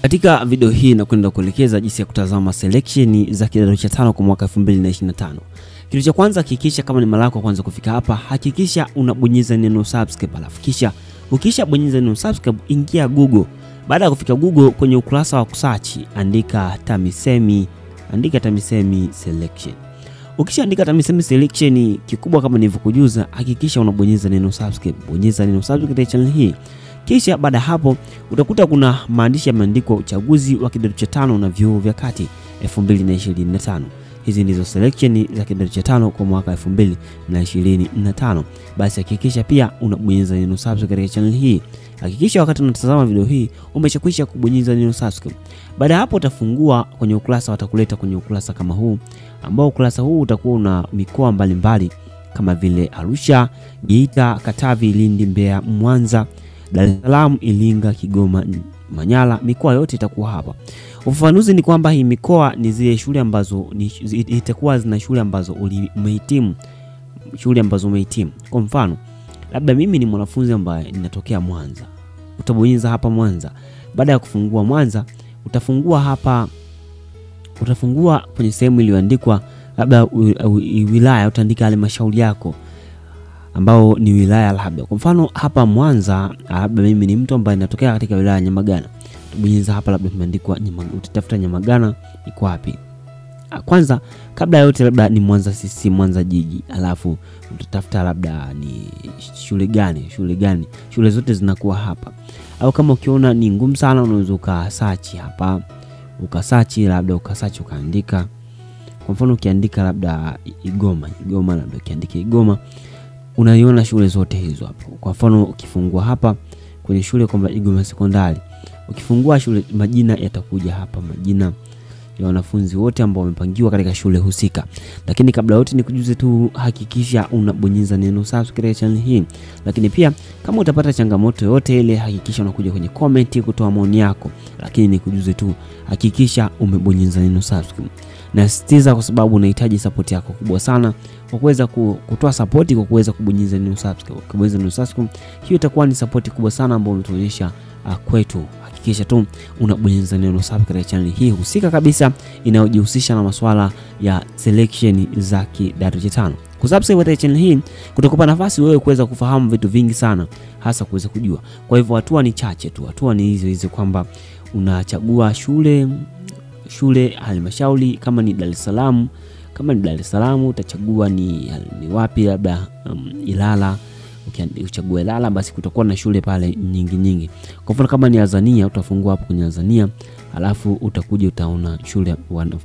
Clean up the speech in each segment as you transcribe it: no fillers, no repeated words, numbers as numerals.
Katika video hii nakwenda kuelekeza jinsi ya kutazama selection za kidato cha 5 kwa mwaka 2025. Kitu cha kwanza, hakikisha kama ni mara yako kwanza kufika hapa, hakikisha unabonyeza neno subscribe, alafu kisha ukishabonyeza neno subscribe, ingia Google. Baada ya kufika Google, kwenye ukurasa wa kusearch andika TAMISEMI selection. Ukishaandika TAMISEMI selection, kikubwa kama nilivyokujuza, hakikisha unabonyeza neno subscribe. Bonyeza neno subscribe katika channel hii. Kisha baada hapo utakuta kuna maandishi yameandikwa uchaguzi wa kidato cha 5 na vyuo vya kati 2025. Hizi ndizo selection za kidato cha 5 kwa mwaka 2025. Basi hakikisha pia unabonyeza neno subscribe katika channel hii. Hakikisha wakati unatazama video hii umeshakwisha kubonyeza neno subscribe. Baada hapo utafungua kwenye ukurasa, watakuleta kwenye ukurasa kama huu, ambao ukurasa huu utakuwa una mikoa mbalimbali kama vile Arusha, Geita, Katavi, Lindi, Mbeya, Mwanza, Dar es Salaam, Iringa, Kigoma, Manyara. Mikoa yote itakuwa hapa. Ufafanuzi ni kwamba hii mikoa ni zile shule ambazo itakuwa zina shule ambazo umehitimu. Kwa mfano, labda mimi ni mwanafunzi ambaye ninatokea Mwanza. Utabonyeza hapa Mwanza. Baada ya kufungua Mwanza, utafungua kwenye sehemu iliyoandikwa labda wilaya, utaandika halmashauri yako ambao ni wilaya labda. Kwa mfano hapa Mwanza, labda mimi ni mtu ambaye natokea katika wilaya ya Nyamagana. Tubonyeza hapa, labda tumeandikwa Nyamagana, utatafuta Nyamagana iko wapi. Kwanza kabla ya yote labda ni Mwanza CC, Mwanza jiji, alafu utatafuta labda ni shule gani. Shule zote zinakuwa hapa. Au kama ukiona ni ngumu sana, unaweza ukasearch hapa, labda ukaandika. Kwa mfano ukiandika labda Igoma, labda ukiandika Igoma, unaiona shule zote hizo hapo. Kwa mfano ukifungua hapa kwenye shule kwamba Igoma Sekondari, ukifungua shule, majina yatakuja hapa, majina ya wanafunzi wote ambao wamepangiwa katika shule husika. Lakini kabla yote nikujuze tu, hakikisha unabonyeza neno subscribe katika channel hii. Lakini pia kama utapata changamoto yote ile, hakikisha unakuja kwenye comment kutoa maoni yako. Lakini nikujuze tu, hakikisha umebonyeza neno subscribe. Nasisitiza kwa sababu unahitaji support yako kubwa sana kwa kuweza kutoa support, kwa kuweza kubonyeza neno subscribe. Kubonyeza neno subscribe, hiyo itakuwa ni support kubwa sana ambayo unatuonyesha kwetu. Hakikisha tu unabonyeza neno subscribe katika channel hii husika kabisa inayojihusisha na masuala ya selection za kidato cha 5. Kusubscribe katika channel hii kutakupa nafasi wewe kuweza kufahamu vitu vingi sana, hasa kuweza kujua. Kwa hivyo hatua ni chache tu. Hatua ni hizo kwamba unachagua shule halmashauri. Kama ni Dar es Salaam, utachagua ni wapi, labda Ilala. Ukichagua Ilala, basi kutakuwa na shule pale nyingi. Kwa mfano kama ni Tanzania, utafungua hapo kwenye Tanzania, alafu utakuja utaona shule,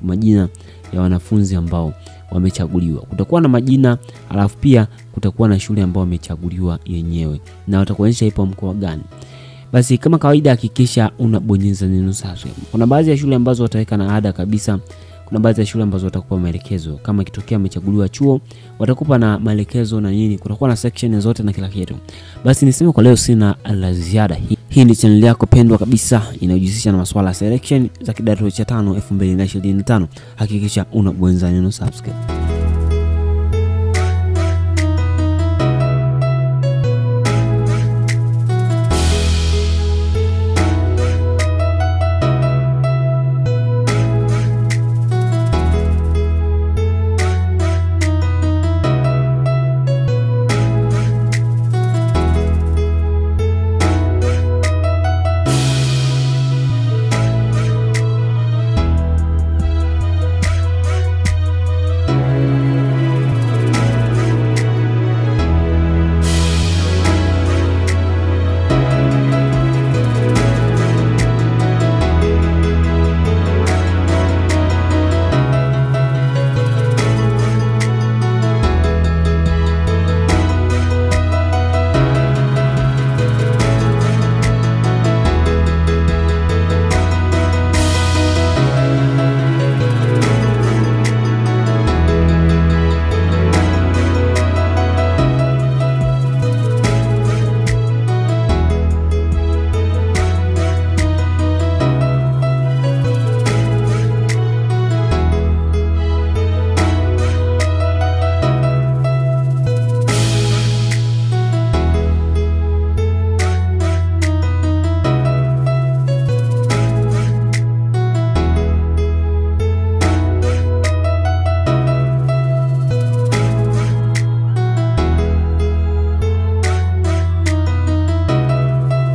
majina ya wanafunzi ambao wamechaguliwa. Kutakuwa na majina, alafu pia kutakuwa na shule ambao wamechaguliwa yenyewe, na watakuonyesha ipo mkoa gani. Basi kama kawaida, hakikisha unabonyeza neno subscribe. Kuna baadhi ya shule ambazo wataweka na ada kabisa. Kuna baadhi ya shule ambazo watakupa maelekezo. Kama ikitokea umechaguliwa chuo, watakupa na maelekezo na nini. Kutakuwa na section zote na kila kitu. Basi niseme kwa leo sina la ziada. Hii ni channel yako pendwa kabisa inayojihusisha na masuala ya selection za kidato cha 5 2025. Hakikisha unabonyeza neno subscribe.